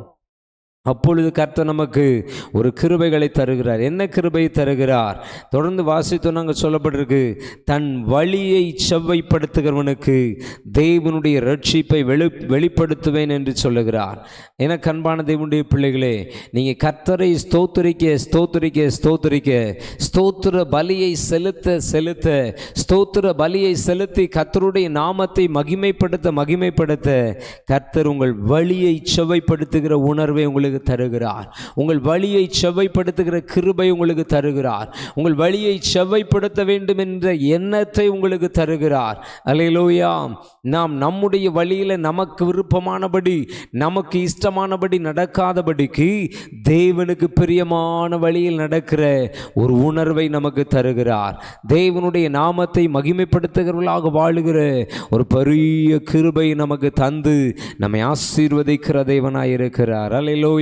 அப்பொழுது கர்த்தர் நமக்கு ஒரு கிருபைகளை தருகிறார். என்ன கிருபை தருகிறார்? தொடர்ந்து வாசித்தோம். நாங்கள் சொல்லப்பட்டிருக்கு, தன் வழியை செவ்வைப்படுத்துகிறவனுக்கு தேவனுடைய ரட்சிப்பை வெளிப்படுத்துவேன் என்று சொல்லுகிறார். எனக்கு அன்பான தேவனுடைய பிள்ளைகளே, நீங்கள் கர்த்தரை ஸ்தோத்திரிக்க ஸ்தோத்திர பலியை செலுத்த ஸ்தோத்திர பலியை செலுத்தி கர்த்தருடைய நாமத்தை மகிமைப்படுத்த கர்த்தர் உங்கள் வழியை செவ்வைப்படுத்துகிற உணர்வை உங்களுக்கு தருகிறார். உங்கள் வழியை செவ்வைப்படுத்துகிற கிருபை உங்களுக்கு தருகிறார். உங்கள் வழியை செவ்வைப்படுத்த வேண்டும் என்ற எண்ணத்தை உங்களுக்கு தருகிறார். அல்லேலூயா. நாம் நம்முடைய வழியில் நமக்கு விருப்பமானபடி, நமக்கு இஷ்டமானபடி நடக்காதபடிக்கு தேவனுக்கு பிரியமான வழியில் நடக்கிற ஒரு உணர்வை நமக்கு தருகிறார். தேவனுடைய நாமத்தை மகிமைப்படுத்துகிறவர்களாக வாழுகிற ஒரு பெரிய கிருபை நமக்கு தந்து நம்மை ஆசீர்வதிக்கிற தேவனாய் இருக்கிறார். அல்லேலூயா.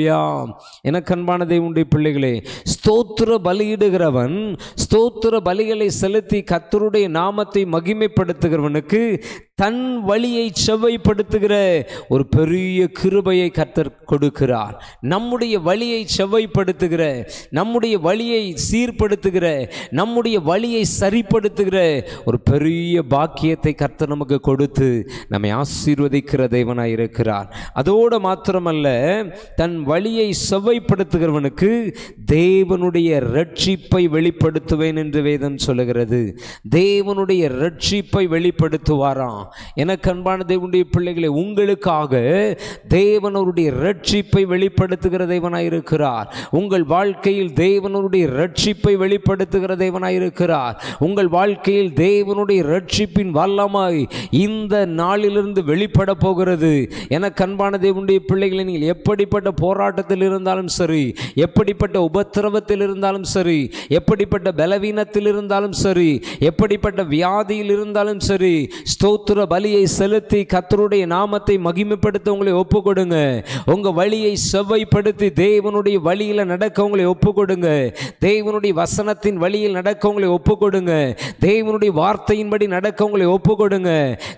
எனக்கு அன்பான தேவனுடைய பிள்ளைகளே, ஸ்தோத்திர பலியிடுகிறவன், ஸ்தோத்திர பலிகளை செலுத்தி கர்த்தருடைய நாமத்தை மகிமைப்படுத்துகிறவனுக்கு தன் வழியை செவ்வைப்படுத்துகிற ஒரு பெரிய கிருபையை கர்த்தர் கொடுக்கிறார். நம்முடைய வழியை செவ்வைப்படுத்துகிற, நம்முடைய வழியை சீர்படுத்துகிற, நம்முடைய வழியை சரிப்படுத்துகிற ஒரு பெரிய பாக்கியத்தை கர்த்தர் நமக்கு கொடுத்து நம்மை ஆசீர்வதிக்கிற தேவனாய் இருக்கிறார். அதோடு மாத்திரமல்ல, தன் வழியை செவ்வைப்படுத்துகிறவனுக்கு தேவனுடைய ரட்சிப்பை வெளிப்படுத்துவேன் என்று வேதம் சொல்லுகிறது. தேவனுடைய ரட்சிப்பை வெளிப்படுத்துவாராம். எனக்கு அன்பான தேவனுடைய பிள்ளைகளை, உங்களுக்காக தேவனுடைய ரட்சிப்பை வெளிப்படுத்துகிற தேவனாயிருக்கிறார். உங்கள் வாழ்க்கையில் தேவனுடைய ரட்சிப்பை வெளிப்படுத்துகிற தேவனாயிருக்கிறார். உங்கள் வாழ்க்கையில் தேவனுடைய ரட்சிப்பின் வல்லமை இந்த நாளிலிருந்து வெளிப்பட போகிறது. எனக்கு அன்பான தேவனுடைய பிள்ளைகளை, நீங்கள் எப்படிப்பட்ட போராட்டத்தில் இருந்தாலும் சரி, எப்படிப்பட்ட உபத்திரவத்தில் இருந்தாலும் சரி, எப்படிப்பட்ட பலவீனத்தில் இருந்தாலும் சரி, எப்படிப்பட்ட வியாதியில் இருந்தாலும் சரி, ஸ்தோத்திர பலியை செலுத்தி கர்த்தருடைய நாமத்தை மகிமைப்படுத்த உங்களை ஒப்பு கொடுங்க. உங்க வழியை செவ்வைப்படுத்தி தேவனுடைய வழியில் நடக்க உங்களை ஒப்பு கொடுங்க. தேவனுடைய வசனத்தின் வழியில் நடக்க உங்களை ஒப்பு கொடுங்க. தேவனுடைய வார்த்தையின்படி நடக்க உங்களை ஒப்பு கொடுங்க.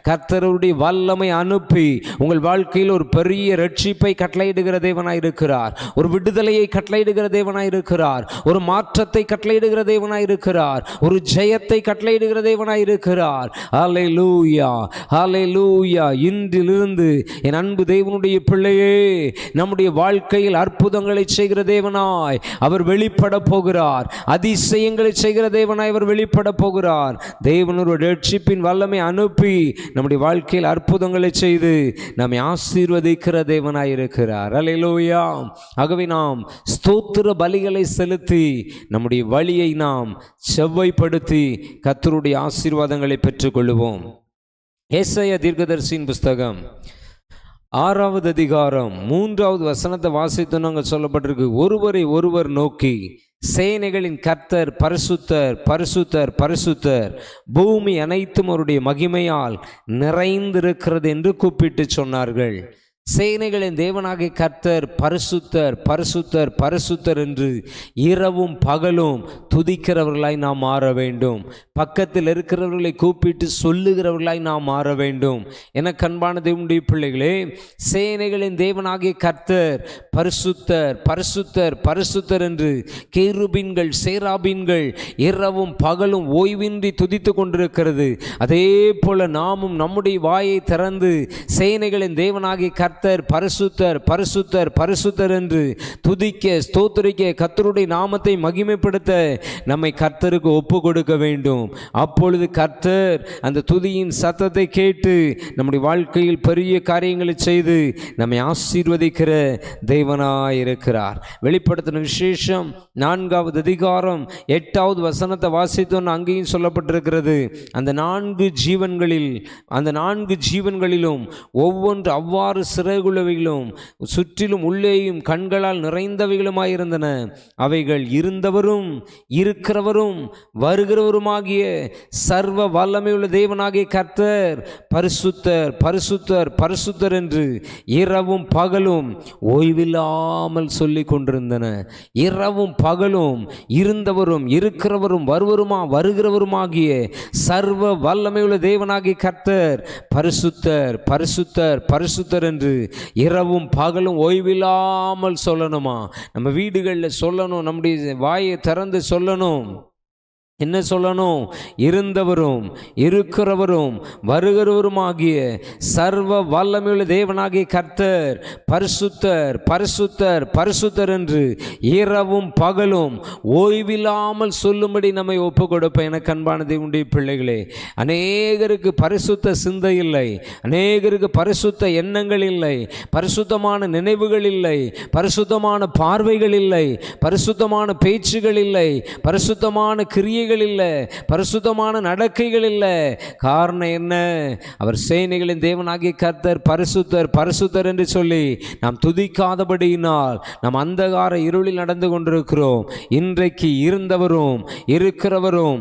கர்த்தருடைய வல்லமை அனுப்பி உங்கள் வாழ்க்கையில் ஒரு பெரிய ரட்சிப்பை கட்டளையிடுகிற தேவனாய் இருக்கிறார். ஒரு விடுதலையை கட்டளையிடுகிற தேவனாய் இருக்கிறார். ஒரு மாற்றத்தை கட்டளையிடுகிற தேவனாய் இருக்கிறார். ஒரு ஜெயத்தை கட்டளையிடுகிற தேவனாய் இருக்கிறார். ஹல்லேலூயா, ஹல்லேலூயா. இன்றிலிருந்து என் அன்பு தேவனுடைய பிள்ளையே, நம்முடைய வாழ்க்கையில் அற்புதங்களை செய்கிற தேவனாய் அவர் வெளிப்பட போகிறார். அதிசயங்களை செய்கிற தேவனாய் அவர் வெளிப்பட போகிறார். தேவனுடைய ரட்சிப்பின் வல்லமை அனுப்பி நம்முடைய வாழ்க்கையில் அற்புதங்களை செய்து நம்மை ஆசீர்வதிக்கிற தேவனாய் இருக்கிறார். ஹல்லேலூயா. ஆகவே நாம் ஸ்தோத்திர பலிகளை செலுத்தி நம்முடைய வழியை நாம் செவ்வைப்படுத்தி கர்த்தருடைய ஆசீர்வாதங்களை பெற்றுக்கொள்வோம். ஏசாயா தீர்க்கதரிசியின் புஸ்தகம் 6வது அதிகாரம் 3வது வசனத்தை வாசித்து நாங்கள் சொல்லப்பட்டிருக்கு. ஒருவரை ஒருவர் நோக்கி, சேனைகளின் கர்த்தர் பரிசுத்தர், பரிசுத்தர், பரிசுத்தர், பூமி அனைத்தும் அவருடைய மகிமையால் நிறைந்திருக்கிறது என்று கூப்பிட்டு சொன்னார்கள். சேனைகளின் தேவனாகிய கர்த்தர் பரிசுத்தர், பரிசுத்தர், பரிசுத்தர் என்று இரவும் பகலும் துதிக்கிறவர்களாய் நாம் மாற வேண்டும். பக்கத்தில் இருக்கிறவர்களை கூப்பிட்டு சொல்லுகிறவர்களாய் நாம் மாற வேண்டும். என கண்பான தேவனுடைய பிள்ளைகளே, சேனைகளின் தேவனாகிய கர்த்தர் பரிசுத்தர், பரிசுத்தர், பரிசுத்தர் என்று கேருபீன்கள், சேராபீன்கள் இரவும் பகலும் ஓய்வின்றி துதித்து கொண்டிருக்கிறது. அதே போல நாமும் நம்முடைய வாயை திறந்து சேனைகளின் தேவனாகிய கர்த்தர் பரிசுத்தர், பரிசுத்தர், பரிசுத்தர் என்று துதிக்க, ஸ்தோத்திரிக்க, கர்த்தருடைய நாமத்தை மகிமைப்படுத்த நம்மை கர்த்தருக்கு ஒப்பு கொடுக்க வேண்டும். அப்பொழுது கர்த்தர் அந்த துதியின் சத்தத்தை கேட்டு நம்முடைய வாழ்க்கையில் பெரிய காரியங்களை செய்து நம்மை ஆசீர்வதிக்கிற தேவனாய் இருக்கிறார். வெளிப்படுத்தின விசேஷம் 4வது அதிகாரம் 8வது வசனத்தை வாசித்தோன்னு அங்கேயும் சொல்லப்பட்டிருக்கிறது. அந்த 4 ஜீவன்களிலும் ஒவ்வொன்று அவ்வாறு சிறகுள்ளவைகளும் சுற்றிலும் உள்ளேயும் கண்களால் நிறைந்தவைகளுமாயிருந்தன. அவைகள் இருந்தவரும் இருக்கிறவரும் வருகிறவருமாகிய சர்வ வல்லமையுள்ள தேவனாகிய கர்த்தர் பரிசுத்தர், பரிசுத்தர், பரிசுத்தர் என்று இரவும் பகலும் ஓய்வில்லாமல் சொல்லிக் கொண்டிருந்தன. இரவும் பகலும் இருந்தவரும் இருக்கிறவரும் வருகிறவருமாகிய சர்வ வல்லமையுள்ள தேவனாகிய கர்த்தர் பரிசுத்தர், பரிசுத்தர், பரிசுத்தர் என்று இரவும் பகலும் ஓய்வில்லாமல் சொல்லணுமா? நம்ம வீடுகளில் சொல்லணும், நம்முடைய வாயை திறந்து சொல்லணும். என்ன சொல்லணும்? இருந்தவரும் இருக்கிறவரும் வருகிறவருமாகிய சர்வ வல்லமையுள்ள தேவனாகிய கர்த்தர் பரிசுத்தர், பரிசுத்தர், பரிசுத்தர் என்று இரவும் பகலும் ஓய்வில்லாமல் சொல்லும்படி நம்மை ஒப்பு கொடுப்பேன். எனக்கு அன்பான தேவனுடைய பிள்ளைகளே, அநேகருக்கு பரிசுத்த சிந்தை இல்லை, அநேகருக்கு பரிசுத்த எண்ணங்கள் இல்லை, பரிசுத்தமான நினைவுகள் இல்லை, பரிசுத்தமான பார்வைகள் இல்லை, பரிசுத்தமான பேச்சுகள் இல்லை, பரிசுத்தமான கிரியைகள் இல்லை, பரிசுத்தமான நடக்கைகள் இல்லை. காரணம் என்ன? அவர் சேனைகளின் தேவனாகிய கர்த்தர் பரிசுத்தர், பரிசுத்தர் என்று சொல்லி நாம் துதிக்காதபடியினால் நாம் அந்தகார இருளில் நடந்து கொண்டிருக்கிறோம். இன்றைக்கு இருந்தவரும் இருக்கிறவரும்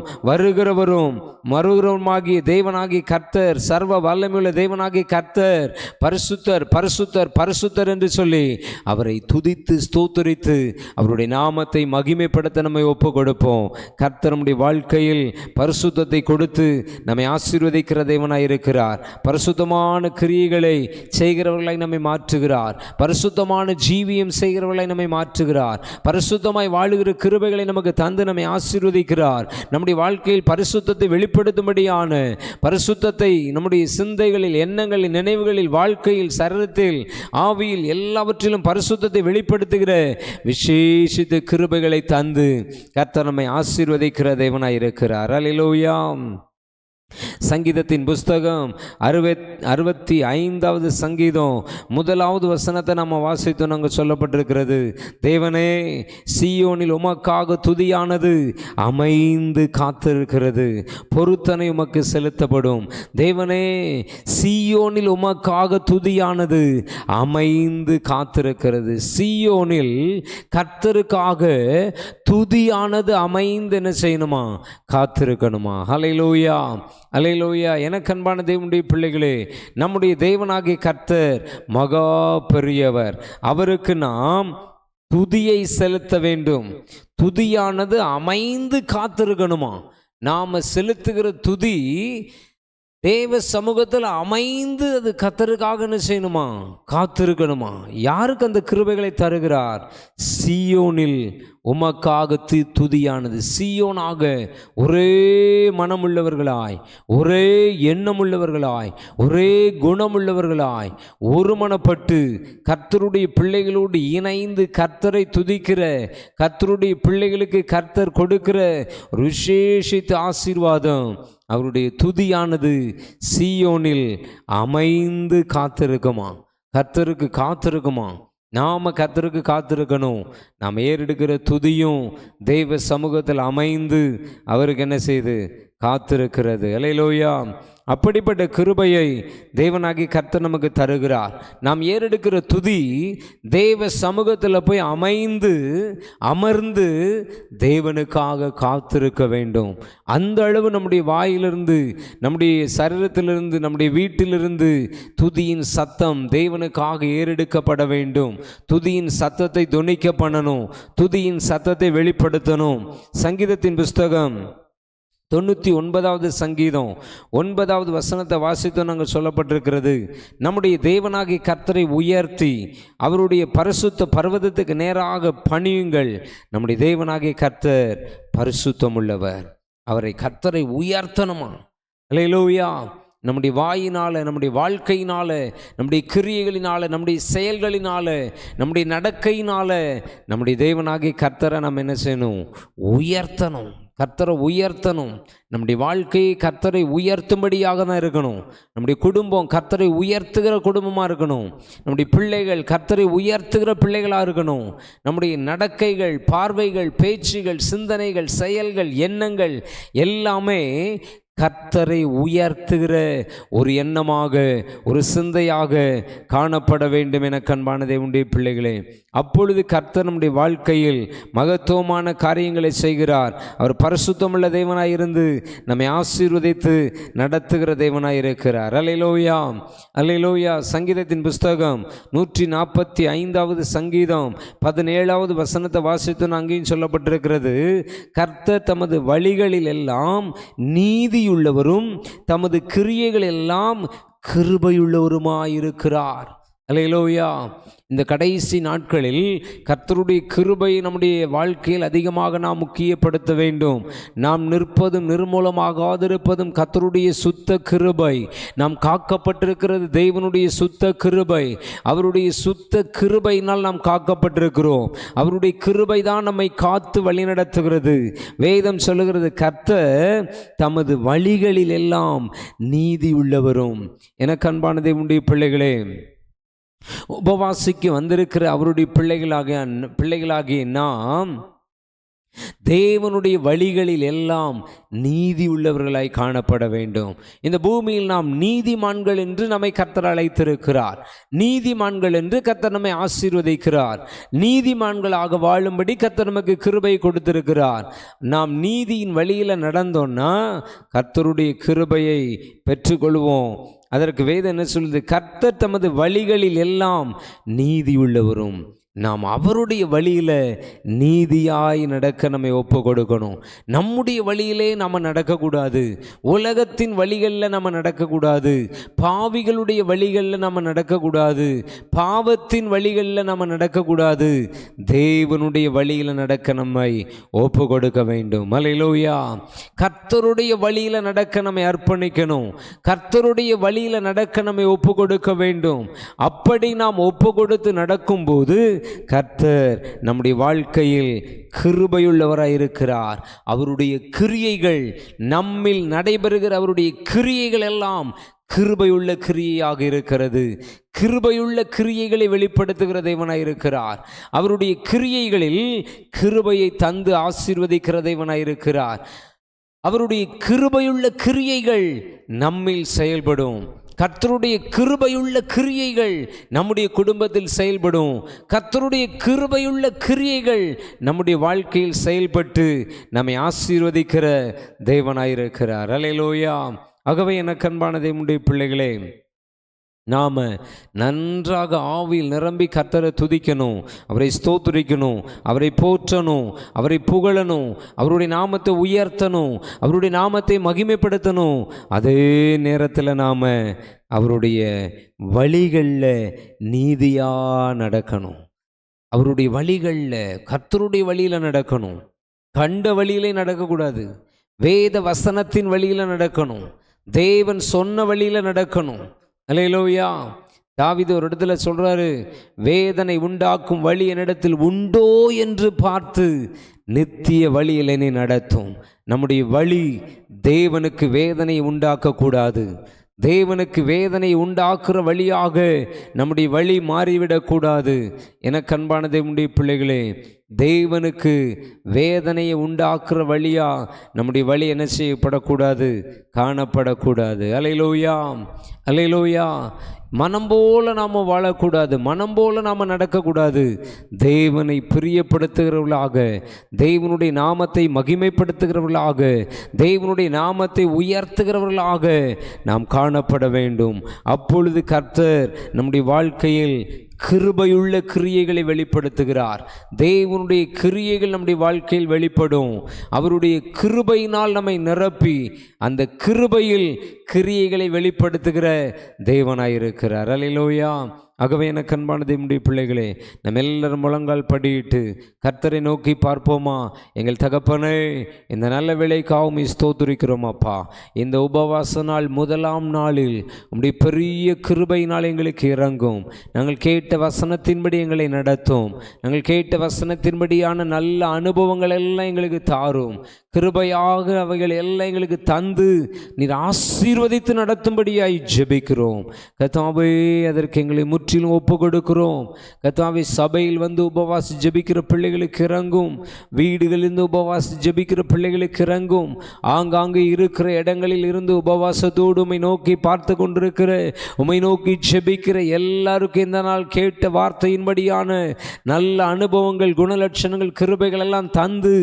வருகிறவருமாகிய தேவனாகிய கர்த்தர், சர்வ வல்லமையுள்ள தேவனாகிய கர்த்தர் பரிசுத்தர், பரிசுத்தர், பரிசுத்தர் என்று சொல்லி அவரை துதித்து ஸ்தோத்திரித்து அவருடைய நாமத்தை மகிமைப்படுத்த நம்மை ஒப்பு கொடுப்போம். கர்த்தர் நம்முடைய வாழ்க்கையில் பரிசுத்தத்தை கொடுத்து நம்மை ஆசீர்வதிக்கிற தேவனாய் இருக்கிறார். பரிசுத்தமான கிரியைகளை செய்கிறவர்களாய் நம்மை மாற்றுகிறார். பரிசுத்தமான ஜீவியம் செய்கிறவர்களாய் நம்மை மாற்றுகிறார். பரிசுத்தமாய் வாழுகிற கிருபைகளை நமக்கு தந்து நம்மை ஆசீர்வதிக்கிறார். நம்முடைய வாழ்க்கையில் பரிசுத்தத்தை வெளிப்படுத்தும்படியான பரிசுத்தத்தை நம்முடைய சிந்தைகளில், எண்ணங்களில், நினைவுகளில், வாழ்க்கையில், சரீரத்தில், ஆவியில் எல்லாவற்றிலும் பரிசுத்தத்தை வெளிப்படுத்துகிற விசேஷித்த கிருபைகளை தந்து கர்த்தர் நம்மை ஆசீர்வதிக்கிற தேவனாய் இருக்கிறார். அல்லேலூயா. சங்கீதத்தின் புஸ்தகம் 65வது சங்கீதம் 1வது வசனத்தை நம்ம வாசித்தோம். அங்கே சொல்லப்பட்டிருக்கிறது, தேவனே சீயோனில் உமக்காக துதியானது அமைந்து காத்திருக்கிறது, பொருத்தனை உமக்கு செலுத்தப்படும். தேவனே சீயோனில் உமக்காக துதியானது அமைந்து காத்திருக்கிறது. சீயோனில் கர்த்தருக்காக துதியானது அமைந்து என்ன செய்யணுமா? காத்திருக்கணுமா? ஹல்லேலூயா, அல்லேலூயா. எனக்கு அன்பான தேவனுடைய பிள்ளைகளே, நம்முடைய தேவனாகிய கர்த்தர் மகா பெரியவர். அவருக்கு நாம் துதியை செலுத்த வேண்டும். துதியானது அமைந்து காத்திருக்கணுமா? நாம் செலுத்துகிற துதி தேவ சமூகத்தில் அமைந்து அது கர்த்தருக்காக என்ன செய்யணுமா? காத்திருக்கணுமா? யாருக்கு அந்த கிருபைகளை தருகிறார்? சீயோனில் உமக்காக துதியானது. சீயோனாக ஒரே மனமுள்ளவர்களாய், ஒரே எண்ணமுள்ளவர்களாய், ஒரே குணமுள்ளவர்களாய் ஒருமனப்பட்டு கர்த்தருடைய பிள்ளைகளோடு இணைந்து கர்த்தரை துதிக்கிற, கர்த்தருடைய பிள்ளைகளுக்கு கர்த்தர் கொடுக்கிற ஒரு விசேஷித்த ஆசீர்வாதம், அவருடைய துதியானது சீயோனில் அமைந்து காத்திருக்குமா? கர்த்தருக்கு காத்திருக்குமா? நாம் கர்த்தருக்கு காத்திருக்கணும். நாம் ஏறெடுக்கிற துதியும் தெய்வ சமூகத்தில் அமைந்து அவருக்கு என்ன செய்து காத்திருக்கிறது. அல்லேலூயா. அப்படிப்பட்ட கிருபையை தேவனாகி கர்த்தர் நமக்கு தருகிறார். நாம் ஏறெடுக்கிற துதி தேவ சமூகத்தில் போய் அமைந்து அமர்ந்து தேவனுக்காக காத்திருக்க வேண்டும். அந்த அளவு நம்முடைய வாயிலிருந்து, நம்முடைய சரீரத்திலிருந்து, நம்முடைய வீட்டிலிருந்து துதியின் சத்தம் தேவனுக்காக ஏறெடுக்கப்பட வேண்டும். துதியின் சத்தத்தை தொனிக்க பண்ணணும். துதியின் சத்தத்தை வெளிப்படுத்தணும். சங்கீதத்தின் புஸ்தகம் 99வது சங்கீதம் 9வது வசனத்தை வாசித்தோம். நாங்கள் சொல்லப்பட்டிருக்கிறது, நம்முடைய தேவனாகிய கர்த்தரை உயர்த்தி அவருடைய பரிசுத்த பர்வதத்துக்கு நேராக பணியுங்கள். நம்முடைய தேவனாகிய கர்த்தர் பரிசுத்தம் உள்ளவர். அவரை கர்த்தரை உயர்த்தணுமா? அல்லேலூயா. நம்முடைய வாயினால், நம்முடைய வாழ்க்கையினால், நம்முடைய கிரியைகளினால், நம்முடைய செயல்களினால், நம்முடைய நடக்கையினால் நம்முடைய தேவனாகிய கர்த்தரை நம்ம என்ன செய்யணும்? உயர்த்தணும். கர்த்தரை உயர்த்தணும். நம்முடைய வாழ்க்கையை கர்த்தரை உயர்த்தும்படியாக தான் இருக்கணும். நம்முடைய குடும்பம் கர்த்தரை உயர்த்துகிற குடும்பமாக இருக்கணும். நம்முடைய பிள்ளைகள் கர்த்தரை உயர்த்துகிற பிள்ளைகளாக இருக்கணும். நம்முடைய நடக்கைகள், பார்வைகள், பேச்சுகள், சிந்தனைகள், செயல்கள், எண்ணங்கள் எல்லாமே கர்த்தரை உயர்த்துகிற ஒரு எண்ணமாக, ஒரு சிந்தையாக காணப்பட வேண்டும் என கண்பான தேவனுடைய பிள்ளைகளே. அப்பொழுது கர்த்தர் நம்முடைய வாழ்க்கையில் மகத்துவமான காரியங்களை செய்கிறார். அவர் பரிசுத்தமுள்ள தேவனாய் இருந்து நம்மை ஆசீர்வதித்து நடத்துகிற தேவனாய் இருக்கிறார். அல்லேலூயா, அல்லேலூயா. சங்கீதத்தின் புஸ்தகம் 145வது சங்கீதம் 17வது வசனத்தை வாசித்து அங்கேயும் சொல்லப்பட்டிருக்கிறது, கர்த்தர் தமது வழிகளில் எல்லாம் நீதியுள்ளவரும் தமது கிரியைகள் எல்லாம் கிருபையுள்ளவருமாயிருக்கிறார். அல்லேலூயா. இந்த கடைசி நாட்களில் கர்த்தருடைய கிருபை நம்முடைய வாழ்க்கையில் அதிகமாக நாம் முக்கியப்படுத்த வேண்டும். நாம் நிற்பதும் நிர்மூலமாகாதிருப்பதும் கர்த்தருடைய சுத்த கிருபை. நாம் காக்கப்பட்டிருக்கிறது தேவனுடைய சுத்த கிருபை. அவருடைய சுத்த கிருபையினால் நாம் காக்கப்பட்டிருக்கிறோம். அவருடைய கிருபை தான் நம்மை காத்து வழிநடத்துகிறது. வேதம் சொல்லுகிறது, கர்த்தர் தமது வழிகளில் எல்லாம் நீதி உள்ளவரும். எனக்கு அன்பான தேவனுடைய பிள்ளைகளே, உபவாசிக்கு வந்திருக்கிற அவருடைய பிள்ளைகளாகிய நாம் தேவனுடைய வழிகளில் எல்லாம் நீதி உள்ளவர்களாய் காணப்பட வேண்டும். இந்த பூமியில் நாம் நீதிமான்கள் என்று நம்மை கர்த்தர் அழைத்திருக்கிறார். நீதிமான்கள் என்று கர்த்தர் நம்மை ஆசீர்வதிக்கிறார். நீதிமான்களாக வாழும்படி கர்த்தர் நமக்கு கிருபை கொடுத்திருக்கிறார். நாம் நீதியின் வழியில் நடந்தோம்னா கர்த்தருடைய கிருபையை பெற்றுக்கொள்வோம். அதற்கு வேதம் என்ன சொல்லுது? கர்த்தர் தமது வழிகளில் எல்லாம் நீதி உள்ளவரும். நாம் அவருடைய வழியில் நீதியாய் நடக்க நம்மை ஒப்பு கொடுக்கணும். நம்முடைய வழியிலே நம்ம நடக்கக்கூடாது. உலகத்தின் வழிகளில் நம்ம நடக்கக்கூடாது. பாவிகளுடைய வழிகளில் நம்ம நடக்கக்கூடாது. பாவத்தின் வழிகளில் நம்ம நடக்கக்கூடாது. தேவனுடைய வழியில் நடக்க நம்மை ஒப்பு கொடுக்க வேண்டும். அல்லேலூயா. கர்த்தருடைய வழியில் நடக்க நம்மை அர்ப்பணிக்கணும். கர்த்தருடைய வழியில் நடக்க நம்மை ஒப்பு கொடுக்க வேண்டும். அப்படி நாம் ஒப்பு கொடுத்து நடக்கும்போது கர்த்தர் நம்முடைய வாழ்க்கையில் கிருபையுள்ளவராய் இருக்கிறார். அவருடைய கிரியைகள் நம்மில் நடைபெறுகிற அவருடைய கிரியைகள் எல்லாம் கிருபையுள்ள கிரியையாக இருக்கிறது. கிருபையுள்ள கிரியைகளை வெளிப்படுத்துகிற தேவனாய் இருக்கிறார். அவருடைய கிரியைகளில் கிருபையை தந்து ஆசீர்வதிக்கிற தேவனாய் இருக்கிறார். அவருடைய கிருபையுள்ள கிரியைகள் நம்மில் செயல்படும். கர்த்தருடைய கிருபையுள்ள கிரியைகள் நம்முடைய குடும்பத்தில் செயல்படும். கர்த்தருடைய கிருபையுள்ள கிரியைகள் நம்முடைய வாழ்க்கையில் செயல்பட்டு நம்மை ஆசீர்வதிக்கிற தேவனாயிருக்கிறார். அல்லேலூயா. ஆகவே எனக்கு அன்பான தேவனுடைய பிள்ளைகளே, நாம் நன்றாக ஆவியில் நிரம்பி கர்த்தரை துதிக்கணும், அவரை ஸ்தோத்திரிக்கணும், அவரை போற்றணும், அவரை புகழணும், அவருடைய நாமத்தை உயர்த்தணும், அவருடைய நாமத்தை மகிமைப்படுத்தணும். அதே நேரத்தில் நாம் அவருடைய வழிகளில் நீதியாக நடக்கணும். அவருடைய வழிகளில், கர்த்தருடைய வழியில் நடக்கணும். கண்ட வழியிலே நடக்கக்கூடாது. வேத வசனத்தின் வழியில் நடக்கணும். தேவன் சொன்ன வழியில் நடக்கணும். அல்லேலூயா. தாவீது ஒரு இடத்துல சொல்றாரு, வேதனை உண்டாக்கும் வழி என்னிடத்தில் உண்டோ என்று பார்த்து நித்திய வழியில் என்னை நடத்தும். நம்முடைய வழி தேவனுக்கு வேதனை உண்டாக்கக்கூடாது. தேவனுக்கு வேதனை உண்டாக்குற வழியாக நம்முடைய வழி மாறிவிடக்கூடாது. எனக்கு அன்பான தேவனுடைய பிள்ளைகளே, தேவனுக்கு வேதனையை உண்டாக்குற வழியா நம்முடைய வழி என்ன செய்யப்படக்கூடாது, காணப்படக்கூடாது. அல்லேலூயா, அல்லேலூயா. மனம் போல நாம் வாழக்கூடாது, மனம் போல நாம் நடக்கக்கூடாது. தேவனை பிரியப்படுத்துகிறவர்களாக, தேவனுடைய நாமத்தை மகிமைப்படுத்துகிறவர்களாக, தேவனுடைய நாமத்தை உயர்த்துகிறவர்களாக நாம் காணப்பட வேண்டும். அப்பொழுது கர்த்தர் நம்முடைய வாழ்க்கையில் கிருபையுள்ள கிரியைகளை வெளிப்படுத்துகிறார். தேவனுடைய கிரியைகள் நம்முடைய வாழ்க்கையில் வெளிப்படும். அவருடைய கிருபையினால் நம்மை நிரப்பி அந்த கிருபையில் கிரியைகளை வெளிப்படுத்துகிற தேவனாயிருக்கிறார். அல்லேலூயா. ஆகவே எனக்கு அன்பான தேவனுடைய பிள்ளைகளே, நம்ம எல்லாரும் முழங்கால் படியிட்டு கர்த்தரை நோக்கி பார்ப்போமா? எங்கள் தகப்பனே, இந்த நல்ல வேளைக்காகவும் ஸ்தோத்திரிக்கிறோம் அப்பா. இந்த உபவாச நாள் முதலாம் நாளில் உம்முடைய பெரிய கிருபையினால் எங்களுக்கு இறங்கும். நாங்கள் கேட்ட வசனத்தின்படி எங்களை நடத்தும். நாங்கள் கேட்ட வசனத்தின்படியான நல்ல அனுபவங்கள் எல்லாம் எங்களுக்கு தாரும். கிருபையாக அவைகள் எல்லாம் எங்களுக்கு தந்து நீர் ஆசீர்வதித்து நடத்தும்படியாய் ஜெபிக்கிறோம் கர்த்தாவே. அதற்கு எங்களை முற்றிலும் ஒப்பு கொடுக்கிறோம் கர்த்தாவே. சபையில் வந்து உபவாசி ஜெபிக்கிற பிள்ளைகளுக்கு இறங்கும். வீடுகளிலிருந்து உபவாசி ஜெபிக்கிற பிள்ளைகளுக்கு இறங்கும். ஆங்காங்கே இருக்கிற இடங்களில் இருந்து உபவாசத்தோடு உம்மை நோக்கி பார்த்து கொண்டிருக்கிற, உம்மை நோக்கி ஜெபிக்கிற எல்லாருக்கும் இந்த நாள் கேட்ட வார்த்தையின்படியான நல்ல அனுபவங்கள், குணலட்சணங்கள், கிருபைகள் எல்லாம் தந்து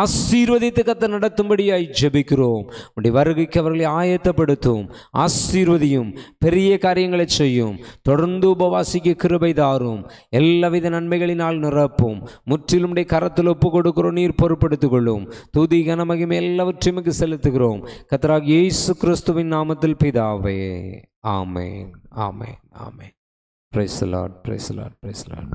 ஆசீர்வதித்து கர்த்தர் நடத்தும்படியாய் ஜெபிக்கிறோம். உம்முடைய வருகைக்கு அவர்களை ஆயத்தப்படுத்தும், ஆசீர்வதியும், பெரிய காரியங்களை செய்யும். தொடர்ந்து உபவாசிக்க கிருபை தாரும், எல்லாவித நன்மைகளினால் நிரப்பும். முற்றிலும் கரத்தில் ஒப்பு கொடுக்கிறோம், நீர் பொறுப்படுத்திக் கொள்ளும். துதி கன மகிமை எல்லாவற்றையும் செலுத்துகிறோம் கர்த்தராகிய இயேசு கிறிஸ்துவின் நாமத்தில் பிதாவே. ஆமென், ஆமென், ஆமென். Praise the Lord, praise the Lord, praise the Lord.